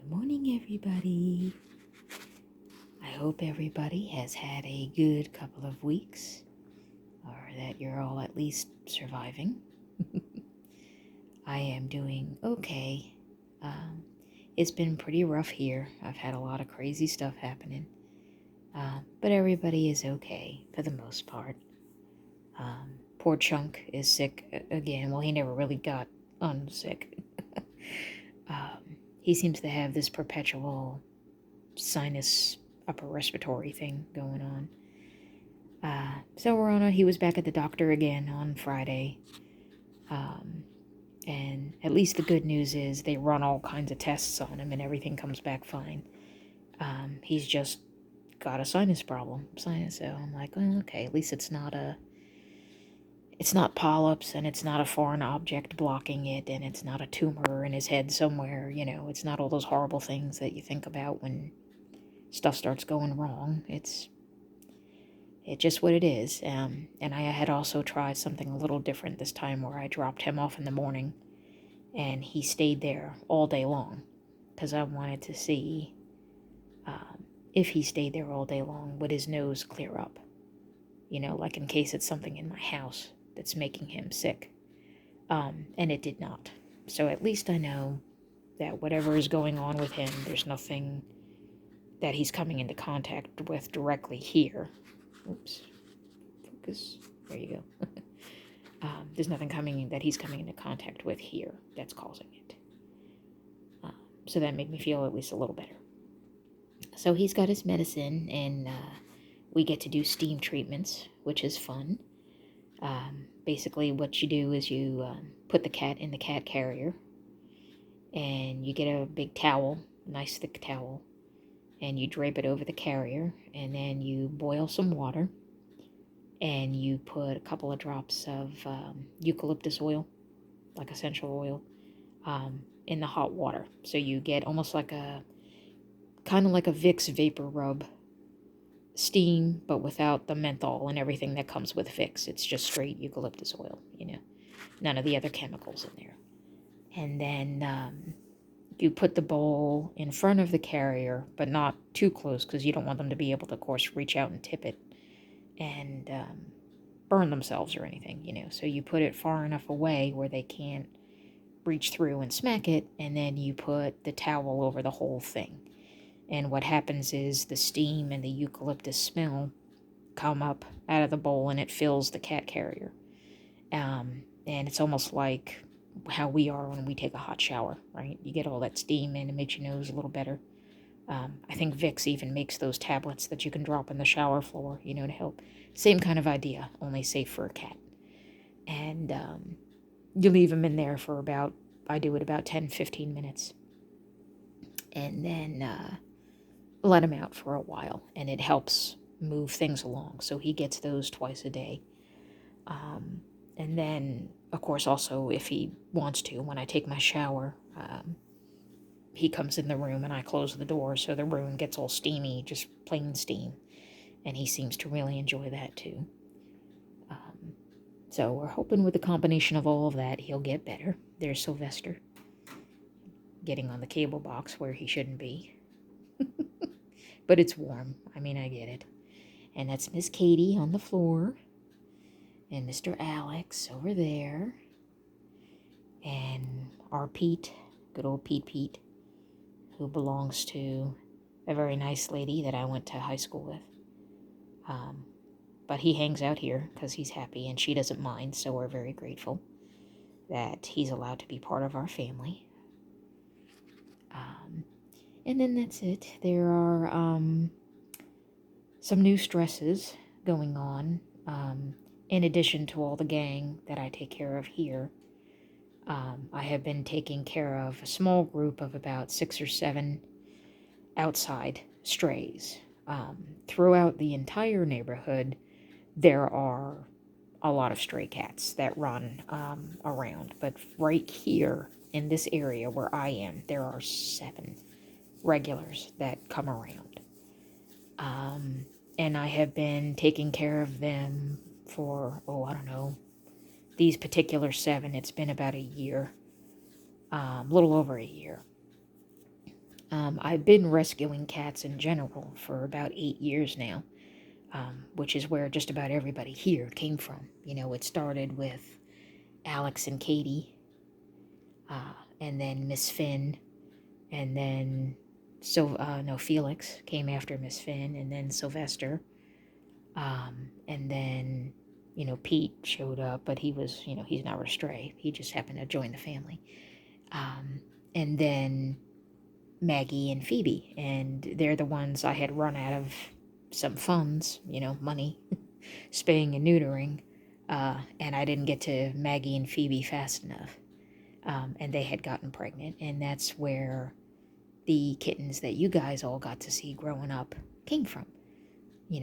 Good morning, everybody. I hope everybody has had a good couple of weeks, or that you're all at least surviving. I am doing okay. It's been pretty rough here. I've had a lot of crazy stuff happening, but everybody is okay for the most part. Poor Chunk is sick again. Well, he never really got unsick. He seems to have this perpetual sinus upper respiratory thing going on. So we're on he was back at the doctor again on Friday. And at least the good news is they run all kinds of tests on him and everything comes back fine. He's just got a sinus problem. So I'm like, oh, okay, at least it's not polyps and it's not a foreign object blocking it and it's not a tumor in his head somewhere. It's not all those horrible things that you think about when stuff starts going wrong. It's just what it is. And I had also tried something a little different this time where I dropped him off in the morning and he stayed there all day long because I wanted to see if he stayed there all day long, would his nose clear up? Like in case it's something in my house that's making him sick. And it did not. So at least I know that whatever is going on with him, there's nothing that he's coming into contact with directly here. Oops. Focus. There you go. There's nothing that he's coming into contact with here that's causing it. So that made me feel at least a little better. So he's got his medicine, and we get to do steam treatments, which is fun. Basically, what you do is you put the cat in the cat carrier, and you get a big towel, nice thick towel, and you drape it over the carrier, and then you boil some water, and you put a couple of drops of eucalyptus oil, like essential oil, in the hot water. So you get almost like kind of like a Vicks vapor rub steam, but without the menthol and everything that comes with Vicks. It's just straight eucalyptus oil, none of the other chemicals in there. And then you put the bowl in front of the carrier, but not too close because you don't want them to be able to, of course, reach out and tip it and burn themselves or anything, So you put it far enough away where they can't reach through and smack it, and then you put the towel over the whole thing. And what happens is the steam and the eucalyptus smell come up out of the bowl and it fills the cat carrier. And it's almost like how we are when we take a hot shower, right? You get all that steam in, it makes your nose a little better. I think Vicks even makes those tablets that you can drop in the shower floor, to help. Same kind of idea, only safe for a cat. And you leave them in there for I do it about 10-15 minutes. And then let him out for a while, and it helps move things along. So he gets those twice a day. And then, of course, also if he wants to, when I take my shower, he comes in the room and I close the door so the room gets all steamy, just plain steam. And he seems to really enjoy that too. So we're hoping with the combination of all of that, he'll get better. There's Sylvester getting on the cable box where he shouldn't be. But it's warm. I mean, I get it. And that's Miss Katie on the floor. And Mr. Alex over there. And our Pete, good old Pete, who belongs to a very nice lady that I went to high school with. But he hangs out here because he's happy and she doesn't mind, so we're very grateful that he's allowed to be part of our family. And then that's it. There are some new stresses going on, in addition to all the gang that I take care of here. I have been taking care of a small group of about 6 or 7 outside strays. Throughout the entire neighborhood, there are a lot of stray cats that run around. But right here in this area where I am, there are 7 regulars that come around. And I have been taking care of them for, I don't know, these particular 7, it's been about a year, a little over a year. I've been rescuing cats in general for about 8 years now, which is where just about everybody here came from. You know, it started with Alex and Katie, and then Miss Finn, and then Felix came after Miss Finn, and then Sylvester, and then Pete showed up, but he was he's not a stray. He just happened to join the family, and then Maggie and Phoebe, and they're the ones I had run out of some funds, money, spaying and neutering, and I didn't get to Maggie and Phoebe fast enough, and they had gotten pregnant, and that's where the kittens that you guys all got to see growing up came from.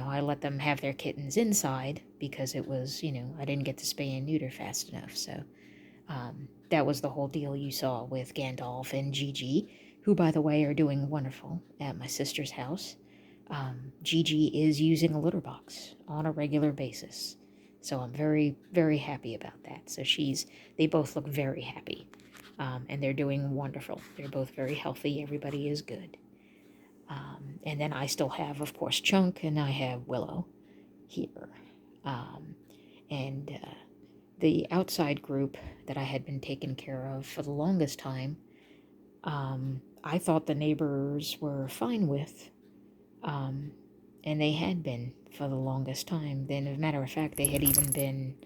I let them have their kittens inside because it was, I didn't get to spay and neuter fast enough, so that was the whole deal you saw with Gandalf and Gigi, who, by the way, are doing wonderful at my sister's house. Gigi is using a litter box on a regular basis, so I'm very, very happy about that. So they both look very happy, and they're doing wonderful. They're both very healthy. Everybody is good. And then I still have, of course, Chunk, and I have Willow here. And the outside group that I had been taking care of for the longest time, I thought the neighbors were fine with, and they had been for the longest time. Then, as a matter of fact, they had even been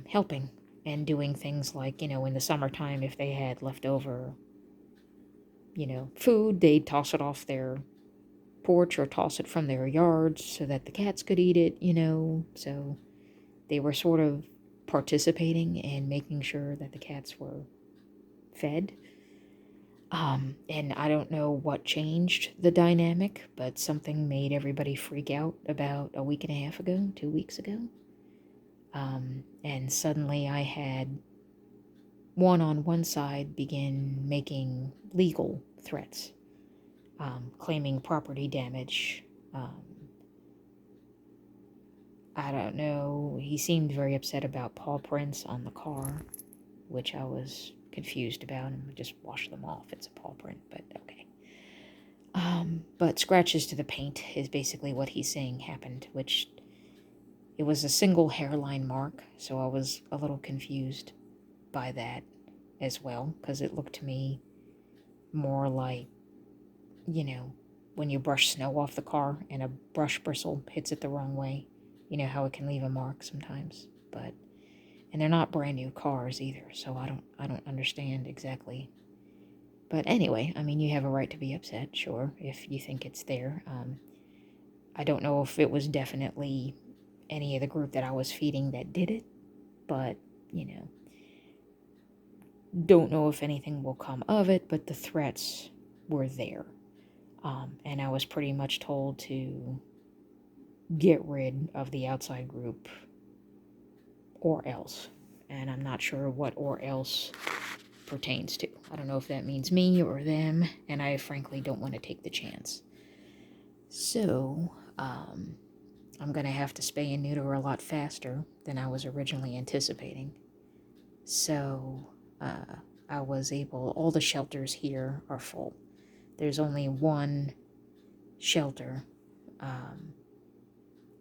helping and doing things like, in the summertime, if they had leftover, food, they'd toss it off their porch or toss it from their yards so that the cats could eat it, So they were sort of participating and making sure that the cats were fed. And I don't know what changed the dynamic, but something made everybody freak out about a week and a half ago, 2 weeks ago. And suddenly I had one on one side begin making legal threats, claiming property damage. I don't know. He seemed very upset about paw prints on the car, which I was confused about, and we just washed them off. It's a paw print, but okay. But scratches to the paint is basically what he's saying happened, which it was a single hairline mark, so I was a little confused by that as well, because it looked to me more like, when you brush snow off the car and a brush bristle hits it the wrong way. You know how it can leave a mark sometimes, and they're not brand new cars either, so I don't understand exactly. But anyway, I mean, you have a right to be upset, sure, if you think it's there. I don't know if it was definitely any of the group that I was feeding that did it, but, don't know if anything will come of it, but the threats were there. And I was pretty much told to get rid of the outside group or else. And I'm not sure what or else pertains to. I don't know if that means me or them, and I frankly don't want to take the chance. So, I'm going to have to spay and neuter a lot faster than I was originally anticipating. So, I was able, all the shelters here are full. There's only one shelter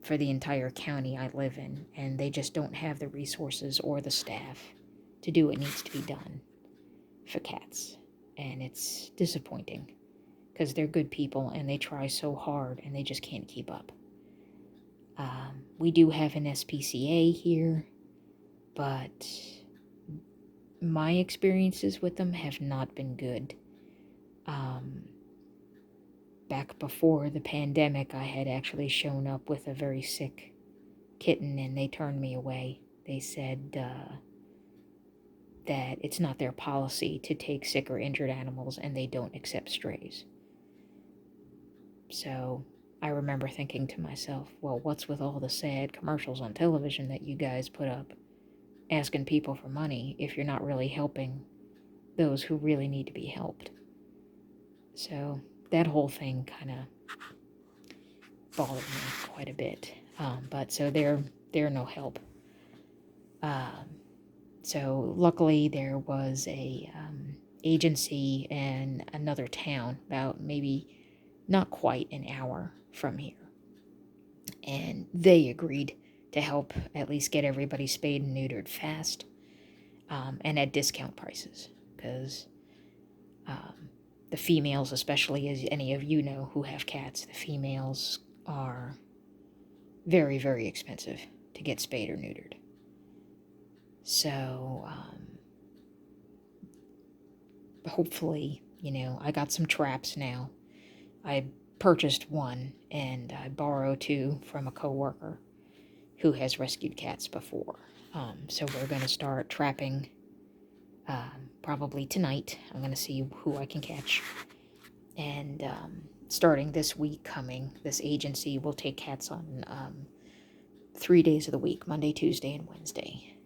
for the entire county I live in, and they just don't have the resources or the staff to do what needs to be done for cats. And it's disappointing because they're good people and they try so hard and they just can't keep up. We do have an SPCA here, but my experiences with them have not been good. Back before the pandemic, I had actually shown up with a very sick kitten and they turned me away. They said that it's not their policy to take sick or injured animals and they don't accept strays. So I remember thinking to myself, well, what's with all the sad commercials on television that you guys put up asking people for money if you're not really helping those who really need to be helped? So that whole thing kind of bothered me quite a bit. But so they're no help. So luckily there was a agency in another town, about maybe not quite an hour from here. And they agreed to help at least get everybody spayed and neutered fast, and at discount prices. Because the females, especially, as any of you know who have cats, the females are very, very expensive to get spayed or neutered. So, hopefully, I got some traps now. I purchased one, and I borrowed two from a coworker who has rescued cats before. So we're going to start trapping probably tonight. I'm going to see who I can catch. And starting this week coming, this agency will take cats on 3 days of the week, Monday, Tuesday, and Wednesday.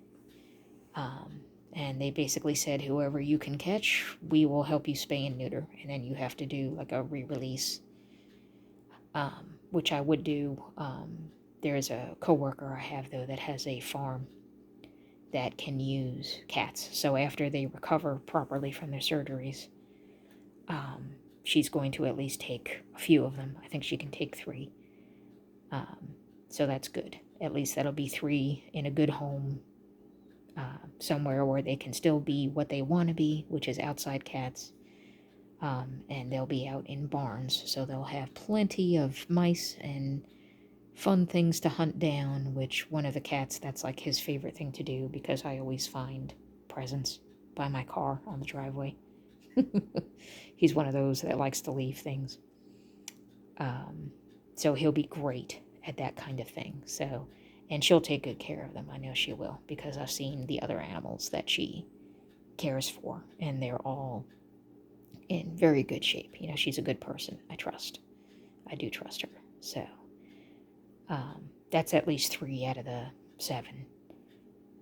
And they basically said, whoever you can catch, we will help you spay and neuter. And then you have to do like a re-release, which I would do. There's a coworker I have, though, that has a farm that can use cats. So after they recover properly from their surgeries, she's going to at least take a few of them. I think she can take 3. So that's good. At least that'll be 3 in a good home, somewhere where they can still be what they want to be, which is outside cats. And they'll be out in barns, so they'll have plenty of mice and fun things to hunt down, which one of the cats, that's like his favorite thing to do, because I always find presents by my car on the driveway. He's one of those that likes to leave things. So he'll be great at that kind of thing. So, and she'll take good care of them. I know she will, because I've seen the other animals that she cares for, and they're all in very good shape. She's a good person. I do trust her. So that's at least 3 out of the 7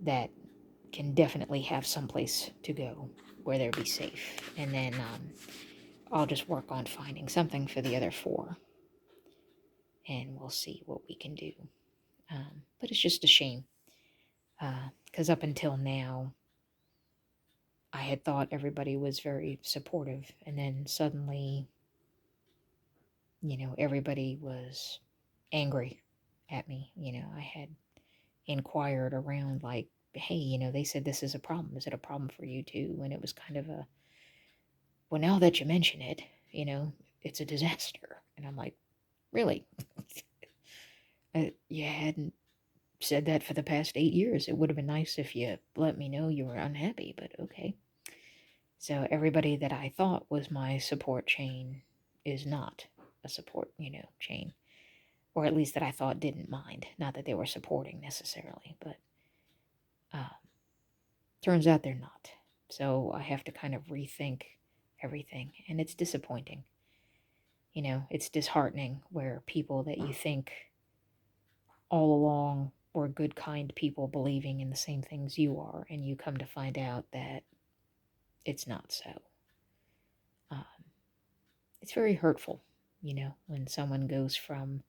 that can definitely have someplace to go where they'll be safe. And then I'll just work on finding something for the other 4. And we'll see what we can do. But it's just a shame. Because up until now, I had thought everybody was very supportive. And then suddenly, everybody was angry at me. I had inquired around like, hey, they said this is a problem. Is it a problem for you too? And it was kind of a, well, now that you mention it, it's a disaster. And I'm like, really? You hadn't said that for the past 8 years. It would have been nice if you let me know you were unhappy, but okay. So everybody that I thought was my support chain is not a support, chain. Or at least that I thought didn't mind. Not that they were supporting necessarily, but turns out they're not. So I have to kind of rethink everything, and it's disappointing. It's disheartening where people that you think all along were good, kind people believing in the same things you are, and you come to find out that it's not so. It's very hurtful, when someone goes from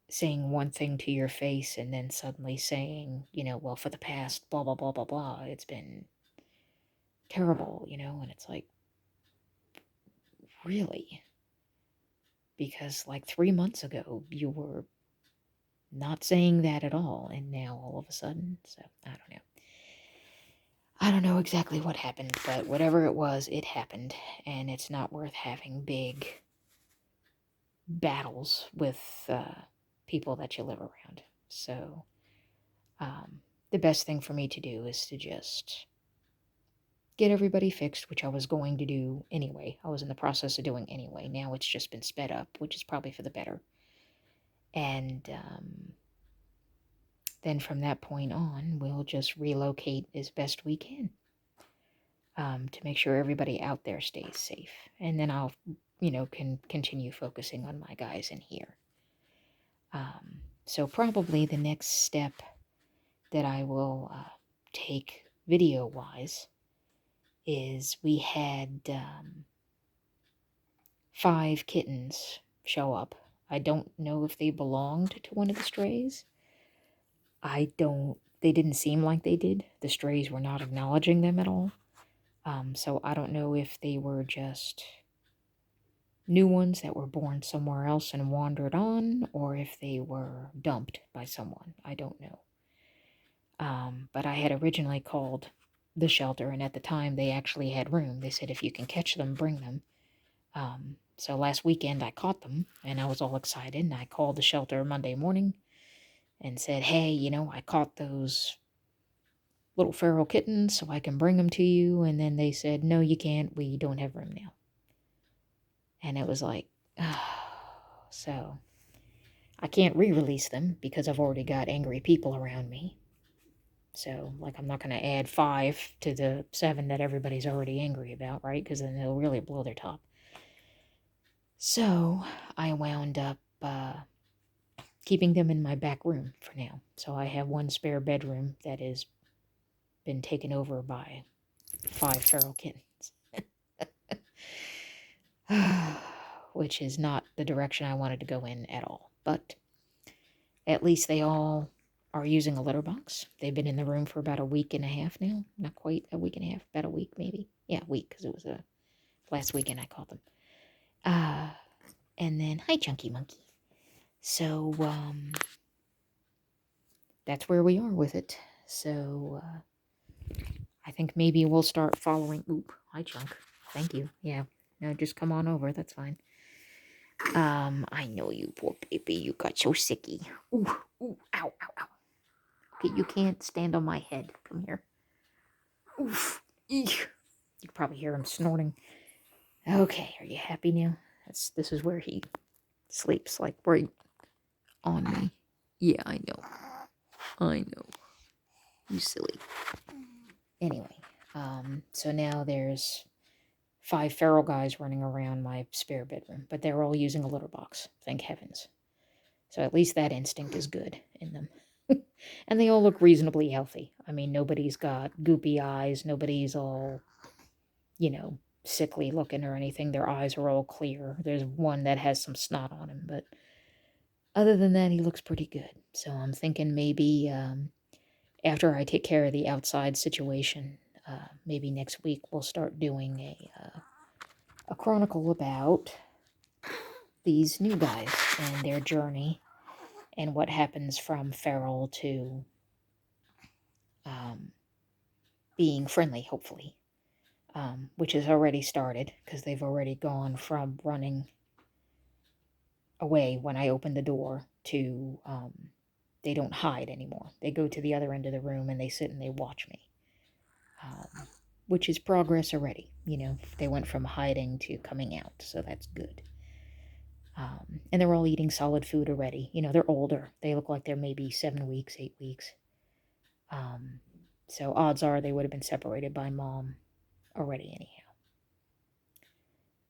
saying one thing to your face and then suddenly saying, well, for the past blah, blah, blah, blah, blah, it's been terrible, and it's like, really? Because like 3 months ago, you were not saying that at all, and now all of a sudden, so I don't know. I don't know exactly what happened, but whatever it was, it happened, and it's not worth having big battles with people that you live around. So the best thing for me to do is to just get everybody fixed, which I was going to do anyway. I was in the process of doing anyway. Now it's just been sped up, which is probably for the better. And then from that point on, we'll just relocate as best we can to make sure everybody out there stays safe. And then I'll, can continue focusing on my guys in here. So probably the next step that I will take video-wise is we had 5 kittens show up. I don't know if they belonged to one of the strays. They didn't seem like they did. The strays were not acknowledging them at all. So I don't know if they were just new ones that were born somewhere else and wandered on, or if they were dumped by someone. I don't know. But I had originally called the shelter, and at the time they actually had room. They said, if you can catch them, bring them. So last weekend I caught them, and I was all excited, and I called the shelter Monday morning and said, hey, I caught those little feral kittens, so I can bring them to you. And then they said, no, you can't. We don't have room now. And it was like, so I can't re-release them because I've already got angry people around me. So, like, I'm not going to add 5 to the 7 that everybody's already angry about, right? Because then it'll really blow their top. So, I wound up keeping them in my back room for now. So, I have one spare bedroom that has been taken over by 5 feral kittens. Which is not the direction I wanted to go in at all. But at least they all are using a litter box. They've been in the room for about a week and a half now. Not quite a week and a half, about a week maybe. Yeah, a week, because it was last weekend I called them. And then, hi, Chunky Monkey. So, that's where we are with it. So, I think maybe we'll start following. Oop, hi, Chunk. Thank you. Yeah, no, just come on over. That's fine. I know you, poor baby. You got so sicky. Ooh, ooh, ow, ow, ow. Okay, you can't stand on my head. Come here. Oof. Eek. You can probably hear him snorting. Okay, are you happy now? This is where he sleeps, like right on me. Yeah, I know. I know. You silly. Anyway, so now there's 5 feral guys running around my spare bedroom, but they're all using a litter box. Thank heavens. So at least that instinct is good in them. And they all look reasonably healthy. I mean, nobody's got goopy eyes. Nobody's all, sickly looking or anything. Their eyes are all clear. There's one that has some snot on him, but other than that, he looks pretty good. So I'm thinking maybe after I take care of the outside situation, maybe next week we'll start doing a chronicle about these new guys and their journey and what happens from feral to being friendly, hopefully, which has already started because they've already gone from running away when I open the door to they don't hide anymore. They go to the other end of the room and they sit and they watch me, which is progress already. They went from hiding to coming out, so that's good. And they're all eating solid food already. They're older. They look like they're maybe 7 weeks, 8 weeks. So odds are they would have been separated by mom already anyhow.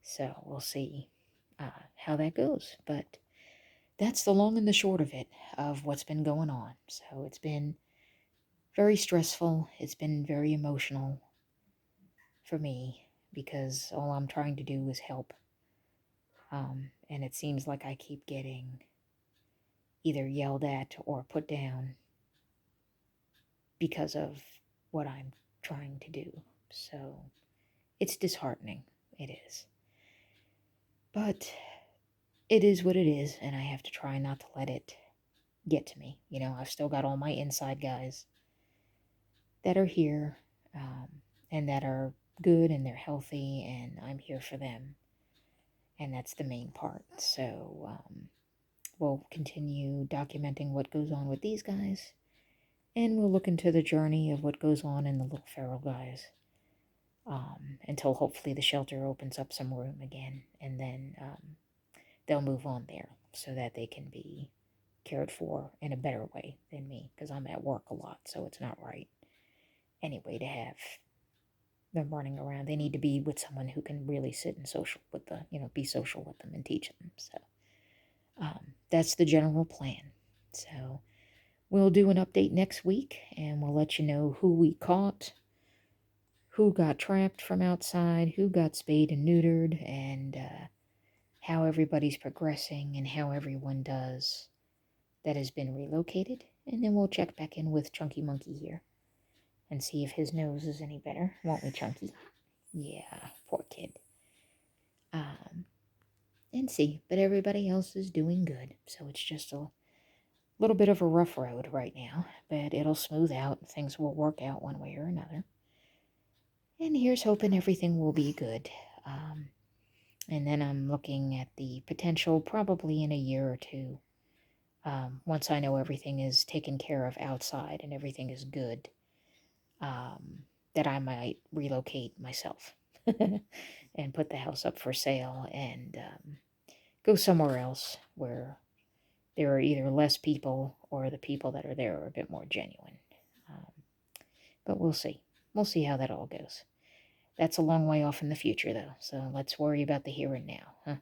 So we'll see how that goes. But that's the long and the short of it, of what's been going on. So it's been very stressful. It's been very emotional for me because all I'm trying to do is help. And it seems like I keep getting either yelled at or put down because of what I'm trying to do. So it's disheartening. It is. But it is what it is, and I have to try not to let it get to me. I've still got all my inside guys that are here and that are good and they're healthy, and I'm here for them. And that's the main part. So we'll continue documenting what goes on with these guys, and we'll look into the journey of what goes on in the little feral guys until hopefully the shelter opens up some room again, and then they'll move on there so that they can be cared for in a better way than me, because I'm at work a lot, so it's not right anyway to have them running around. They need to be with someone who can really sit and be social with them and teach them. So that's the general plan. So we'll do an update next week, and we'll let you know who we caught, who got trapped from outside, who got spayed and neutered, and how everybody's progressing and how everyone does that has been relocated. And then we'll check back in with Chunky Monkey here and see if his nose is any better. Won't we, Chunky? Yeah, poor kid. And see, but everybody else is doing good, so it's just a little bit of a rough road right now, but it'll smooth out and things will work out one way or another. And here's hoping everything will be good. Um, and then I'm looking at the potential, probably in a year or two, once I know everything is taken care of outside and everything is good, that I might relocate myself and put the house up for sale and go somewhere else where there are either less people or the people that are there are a bit more genuine. Um, but we'll see. We'll see how that all goes. That's a long way off in the future, though, so let's worry about the here and now, huh?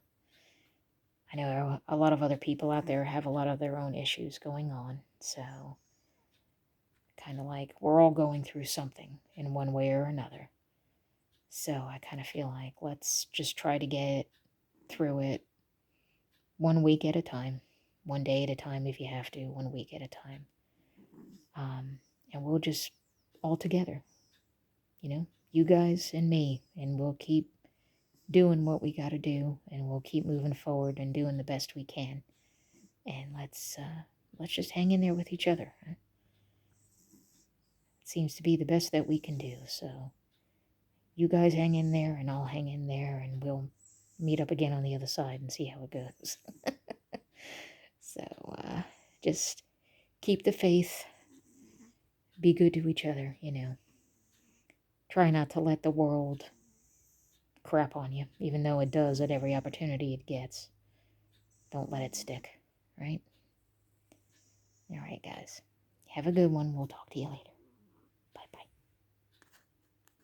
I know a lot of other people out there have a lot of their own issues going on, so kind of like we're all going through something in one way or another. So I kind of feel like let's just try to get through it one week at a time, one day at a time if you have to, one week at a time. And we'll just all together, you guys and me, and we'll keep doing what we got to do, and we'll keep moving forward and doing the best we can. And let's just hang in there with each other. Huh? It seems to be the best that we can do. So you guys hang in there, and I'll hang in there, and we'll meet up again on the other side and see how it goes. So just keep the faith. Be good to each other. Try not to let the world crap on you, even though it does at every opportunity it gets. Don't let it stick, right? All right, guys. Have a good one. We'll talk to you later.